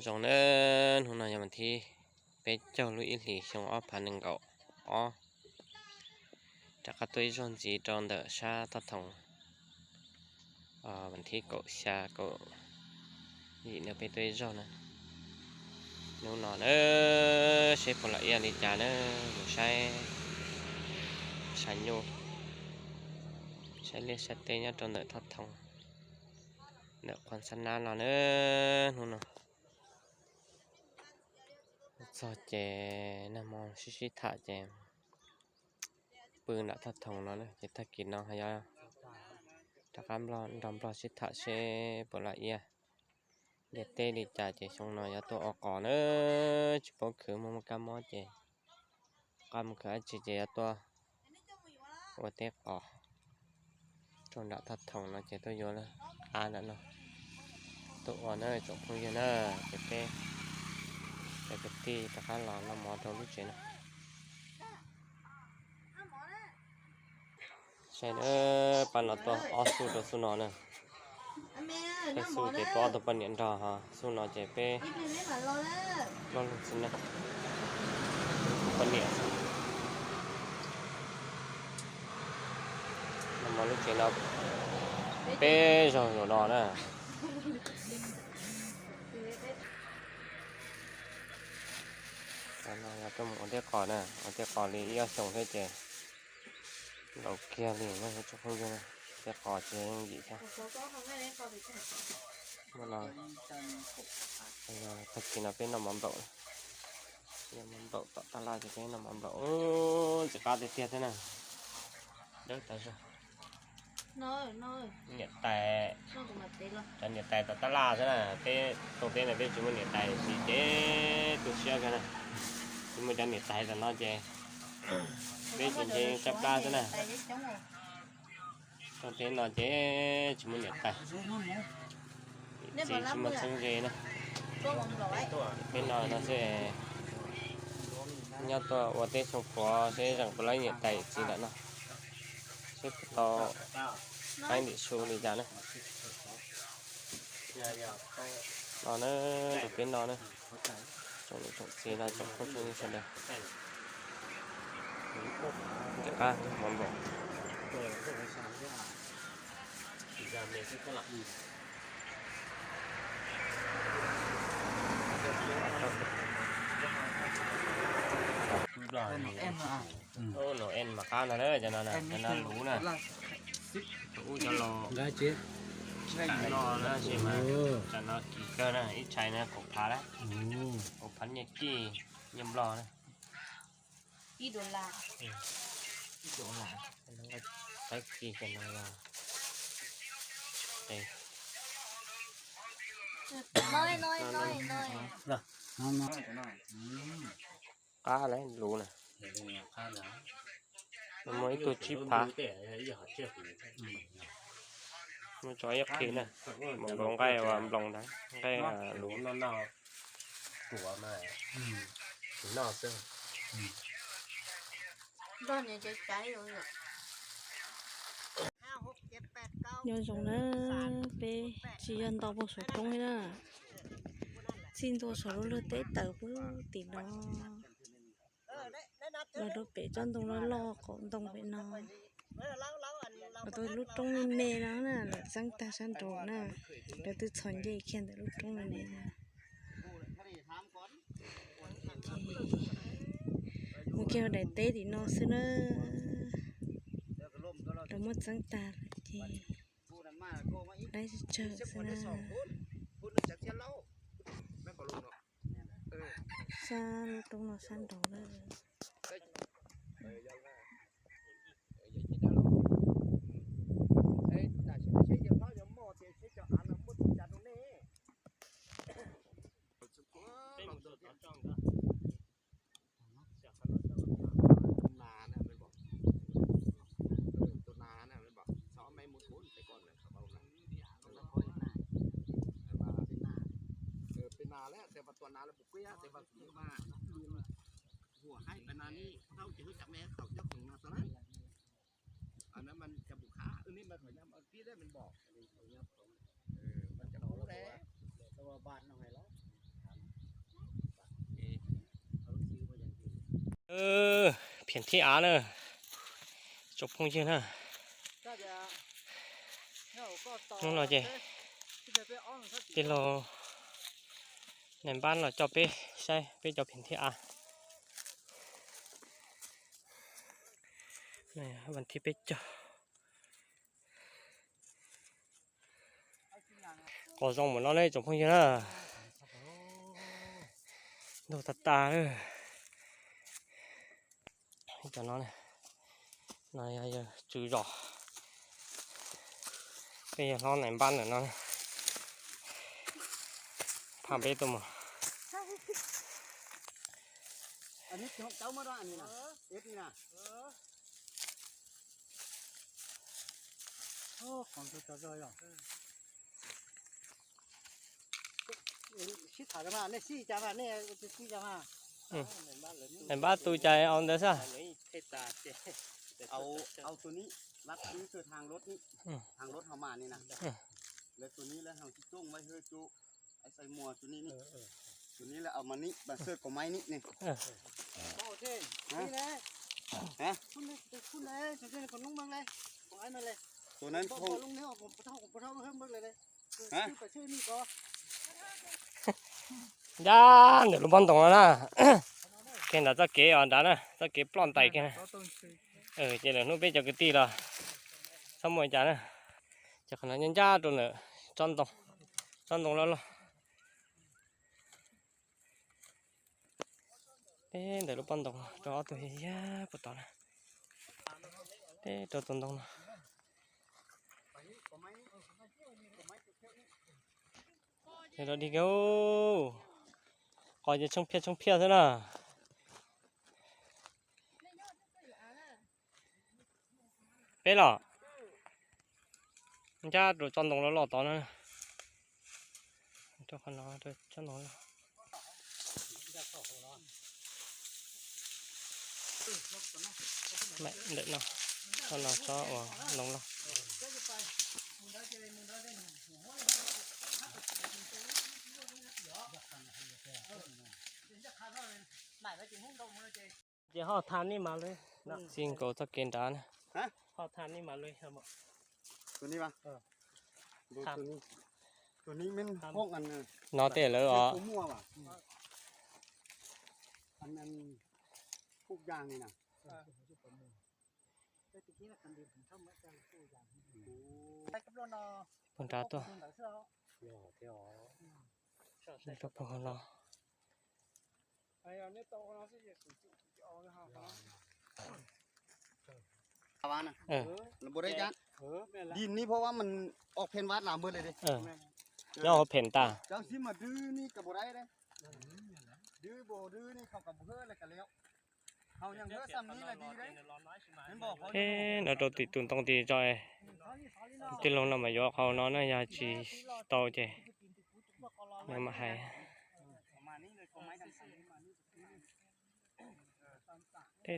trong nên hôm nay nhà mình thi bé châu lũy thì trong ốp phản ứng cậu ó chắc là tôi chọn gì trong đợt xa thất thông mình thi cậu xa cậu gì nữa bé tôi chọn này nếu nó nữa sẽ còn lại đi trả nữa một sai sai nhô sẽ liên sát tên nhá trong đợt thất thông đợt quan sát nó nữa hôm nào cho chè nằm mòn xí thả chèปืนđã thật thòng nó này chỉ thật kín nó hay à chắc am lo đom lo xí thả xe bỏ lại ia để tê đi trả chè xong nó ya tôi ở cỏ nữa chỉ có khử một cam mót chè cam khử chỉ chè tôi ở tê cỏ trong đã thật thòng nó chè tôi vô là nữa nó tôi ở nơi chỗ không yên nữa cái tê cái tê tất cả nó mót đâu lúc chè nàyใช่เนอะปันเราตัวออสูตัวสุนอนเนอะไปสู้เจ็บตัวปันเนี่ยรอฮะสุนอนเจ็บไปรอลุกสินะปันเนี่ยน้ำมันลูกเจ็บเราไปรออยู่รอเนอะตอนนั้นเราต้องเอาเด็กก่อนนะเอาเด็กก่อนเลย要ส่งให้เจ็บđầu kia liền nó cho không cho cái cò chơi gì thế mà là thật kỳ là bên nằm mắm đậu mắm đậu ta la cho cái nằm mắm đậu chỉ cá thế thế này đỡ tại sao nói nhiệt tài cho nhiệt tài ta la thế này cái đầu tiên là cái chúng mình nhiệt tài gì thế tôi xem cái này chúng mình cho nhiệt tài là nó chơi cái chuyện chắp la thế này cho thế nó chế chúng mình nhận tài chỉ chúng mình sinh gì nữa bên này nó sẽ nhau to ở đây trong phố sẽ rằng có lấy nhận tài gì đó nó sẽ to anh bị xuống đi ra nữa nó được bên đó nữa trong xe là trong không xuống xe đây cái ca món bò nó en mà cá nó đấy cho nên lú nè lú cho lò ra chết lò nó chỉ mà cho nó kỳ cơ này ít cháy nó cục phá đấy cục phán nhật kỳ nhâm lò này ít đồ là nó cái kỳ cái này là đây nói nó cá đấy lú này mấy tôi chip phá nó cho ép khí này một con cây và lòng đấy cây là lú nó nào của mà nó chứ đó nhà chơi cháy rồi nhớ giống nó bé chỉ ăn tàu bộ số trong ấy nè xin tôi số lô tết tờ với tiền đó là đôi bé cho tông nó lo còn tông bé nó và tôi lúc trong mê nó nè là sang ta sang trộn nè rồi tôi chọn dây khen từ lúc trong này nè một kêu đại tế thì nó sẽ nó rồi mất sang ta thì đây chờ sẽ là xa lúc trong nó sang trộn đóแล้วแต่ว่าตัวนาแล้วบุกเกี้ยแต่ว่าสมมติว่าหัวให้เป็นนานี่เขาจะรู้จักแม่เขาเจ้าของนาตัวนั้นอันนั้นมันจะบุกขาอันนี้มันเหมือนน้ำที่ได้มันบอกมันจะรู้แล้วตัวบ้านเอาไงแล้ว เพียนที่อาเนอะจบพงเชียนะนู่นเราเจที่เราในบ้านเราจบไปใช่ไปจบเพียนที่อานี่วันที่ไปจบก็ส่งหมดแล้วเลยจบพงเชียนะดูตาตาเลยcho nó này này giờ chữ rõ bây giờ nó này ban rồi nó phàm bê tôm mà อันนี้เจ้ามาด้วยอันนี้นะเอ็ดนี่นะโอ้ของตัวเจ้าอ่ะชิดถ่ายมาเนี่ยซี่จ้ามาเนี่ยจะซี่จ้ามาnày ba tôi chạy on đấy sao เอาตัวนี้รัดนี่คือทางรถนี่ทางรถเขามานี่นะแล้วตัวนี้แล้วทางที่จุ้งไว้เฮ้ยจุไอ้ใส่หมวกตัวนี้นี่ตัวนี้แล้วเอามานี่บันเสื้อกับไม้นี่นี่โอเคนี่นะฮะคุณเลยตัวนี้คนนุ่งบ้างเลยของไอ้นั่นเลยตัวนั้นคงลุงเนี่ยผมเท่าเพิ่มเบิกเลยฮะชื่อนี่ก็ย่าเดี๋ยวลุงบอลตรงแล้วนะแค่นั้นจะเก๋อ่ะด้านนะจะเก๋ปล้อนไตแค่นั้นเจริญนู้นไปจากกตีละสมัยจานนะจากขนาดยันจ้าตัวเนี่ยจอนตรงแล้วล่ะเดี๋ยวลุงบอลตรงตัวตัวเฮียปวดตอนนะตัวตรงนะเดี๋ยวเราดีกูก่อนจะช่องเพี้ยซะนะเป๊ะหรอมันจะโดดจอนตรงแล้วหล่อตอนนั้นเจ้าขนาดโดดจอนตรงแล้วไม่เด็ดเนาะขนาดจ้าว่ะลงแล้วเดี๋ยวห่อทานนี่มาเลยนะซิงโก้ตะเกียนดานฮะห่อทานนี่มาเลยครับตัวนี้ปะดูตัวนี้มันพวกอันนอเตะเลยเหรอมั่วป่ะอันพวกยางนี่นะคนตาตัวก็พอแล้ววานะเราบริจาคดินนี่เพราะว่ามันออกเพนวัดหลามเบอร์เลยดิย่อเพนตาเจ้าซิมาดื้อนี่กับบริได้ดื้อโบดื้อนี่เขากับเพื่ออะไรกันแล้วเขายังเพื่อซ้ำนี้แหละดีเลยเห็นบอกเราตัวติดตุนต้องตีจอยที่ลงเรามาย่อเขาเนาะน่ายาชีโตเจยังมาให้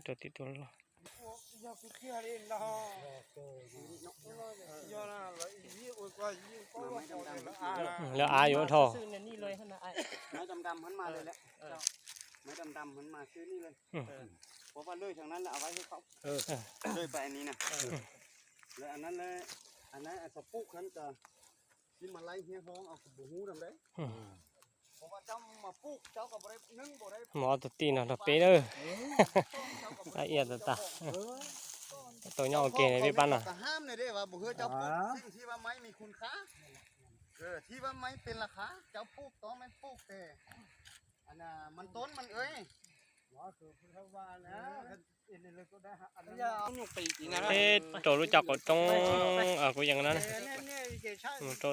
ตัวติดตุนหรอแล้วอายุท่อไม้ดำๆมันมาเลยแหละไม้ดำๆมันมาซื้อนี่เลยเพราะว่าเลื่อยทางนั้นเอาไว้ให้เขาเลื่อยไปอันนี้นะแล้วอันนั้นเลยอันนั้นสปุกนั้นจะที่มาไล่เฮียห้องเอาบุหูดำได้เพราะว่าเจ้ามาปุกเจ้ากับบรินึ่งบริหมอตัวตีนเราเป๊ะเลยละเอียดตาตัวย่อเก่งเลยพี่ปั้นอ่ะห้ามเลยเด้ว่าบุเฮเจ้าปุกสิ่งที่ว่าไม้มีคุณค่าที่ว่าไม้เป็นราคาเจ้าปุกต้องไม่ปุกแต่อันน่ะมันต้นมันเอ้ยตัวรู้จักก็ต้องกูอย่างนั้นตัว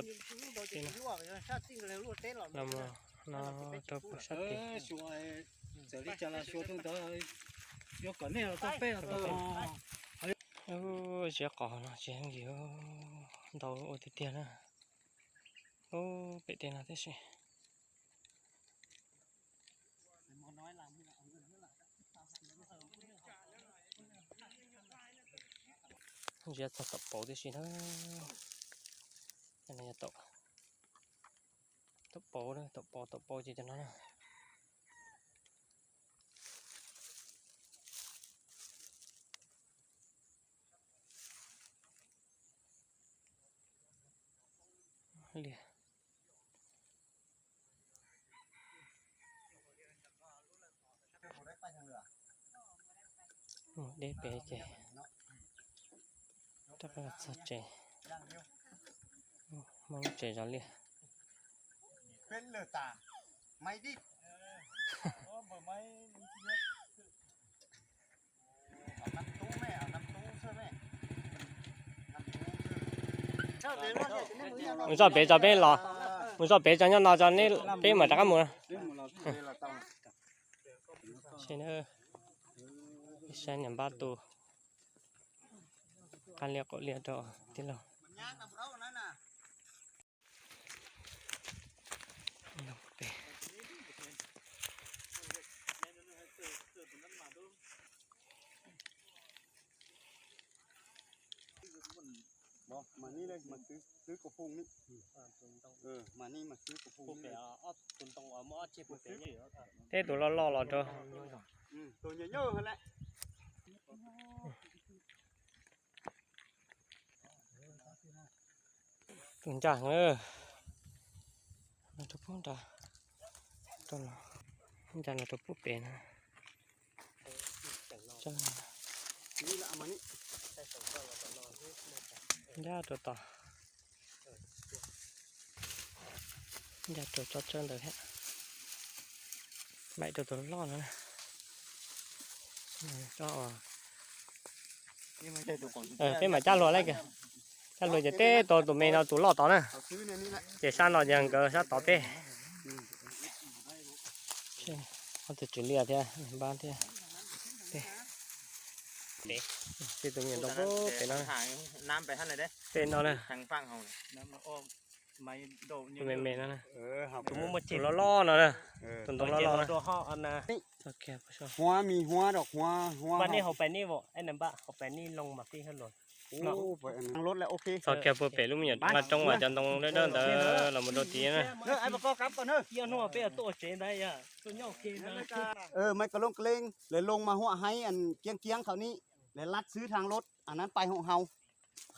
นำมาตัวผู้ชัดดีเสียก่อนนะเสียงเดียวตัวโอติเตียนะโอ้เป็ดเตียนะที่สิเดี๋ยวจะตบโป๊ดิสินะอันนี้จะตบโป๊เลยตบโป๊จีจะนั่นนะ เลียโอ้เด็กเป๋เจถ้าเป็นสัตว์เจมองเจจะเลีย เป็นเลยตาไม่ดิเอาน้ำตู้แม่เอาน้ำตู้ช่วยแม่มึงชอบเป๋จะเป๋หรอมึงชอบเป๋จะเนี่ยนอนจะนี่เป๋เหมือนตะกั่วมึงใช่เนอะใช่เนี่ยบ้าตูการเลี้ยงก็เลี้ยงต่อที่เราเป๋ บอกมานี่เลยมาซื้อกระพุ้งนี่มานี่มาซื้อกระพุ้งนี่ thế tụi lo lo lo cho ตัวเยอะๆนั่นแหละ tụi chẳng ơ nó chụp phong ta cho nó chẳng là chụp bút bể nè cho นี่ละมานี่ ra tụi tỏ ra tụi cho chân được hết mày tụi lo nữa cho thế mà cha lo lấy kìa cha lo giờ té tụi mình nó tụi lo tỏ nè เขาซื้อในนี้แหละ để sang nó dần cờ sát tỏ té không thể chuyển liền thế ban thế thì tụi mình đâu có cái nó น้ำไปท่านเลยเด้ tên nó nè ทางฟังเขาน้ำอ้อมไม่โดน tụi mình nó nè ครับ tụi muốn một chỉ lo nó nè tụi nó lo nè ตัวห่ออันน่ะ sao kẹp sao หัวมีหัวดอกหัว วันนี้เขาไปนี่บ่ไอ้นั่นปะเขาไปนี่ลงมาที่ถนน โอ้ไปอันนั้นรถแล้วโอเค sao kẹp vừa bể lúc mình mà trong mà chân tông đấy đó là một đôi tí nè เฮ้ยไอ้ประกอบกลับก่อนเฮ้ย เกี่ยวนัวไปตัวเจนได้อ่ะตัวย่อเกนได้ ไม่กระลงเกรงเลยลงมาหัวให้อันเกียงเขานี้เลยลัดซื้อทางรถอันนั้นไปของเฮา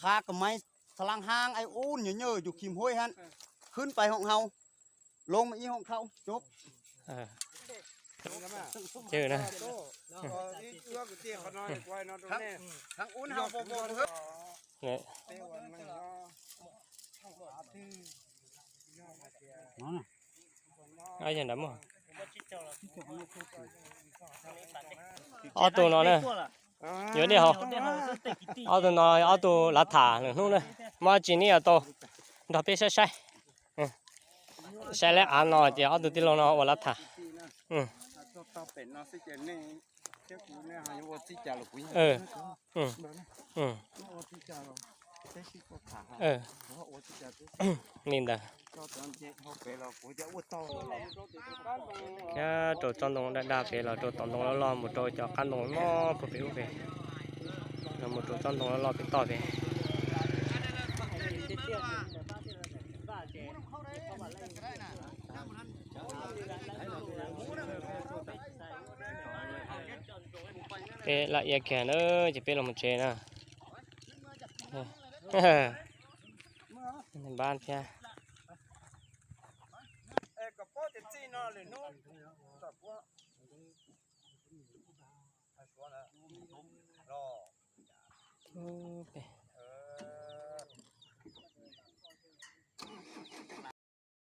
คากับไม้สลังห้างไอ้อู้นเยอะๆอยู่ขิมห้วยฮันขึ้นไปของเฮาลงมาอีของเขาจบ chứ nè ทางอู้นเฮาโบเฮ้ย nè ai chẳng đấm à ô tô nó nè nhớ đi không ô tô nó ô tô lá thả nữa luôn nè mà chỉ ní ở tô đó biết sai sai sai lại ăn nó chỉ ô tô tí lông nó lá thả ต่อเป็นเนาะสิเจนนี่เจ้ากูเนี่ยหายว่าสิจ่าหรือกู ừ ừ ừ ว่าสิจ่าหรอเจ้าสิกูขา ừ ว่าสิจ่า nhìn đã ก็ตอนเจ้าเขาไปเรากูจะอวดโต cái chỗ trong đồng đã đa về là chỗ tổng đồng nó lo một chỗ cho căn đồng nó phụ phiếu về là một chỗ trong đồng nó lo cái to về cái lại giờ kẻ nữa chỉ biết là một chế nè ban kia กับพ่อจะซีนอเลยนู้นกับว่า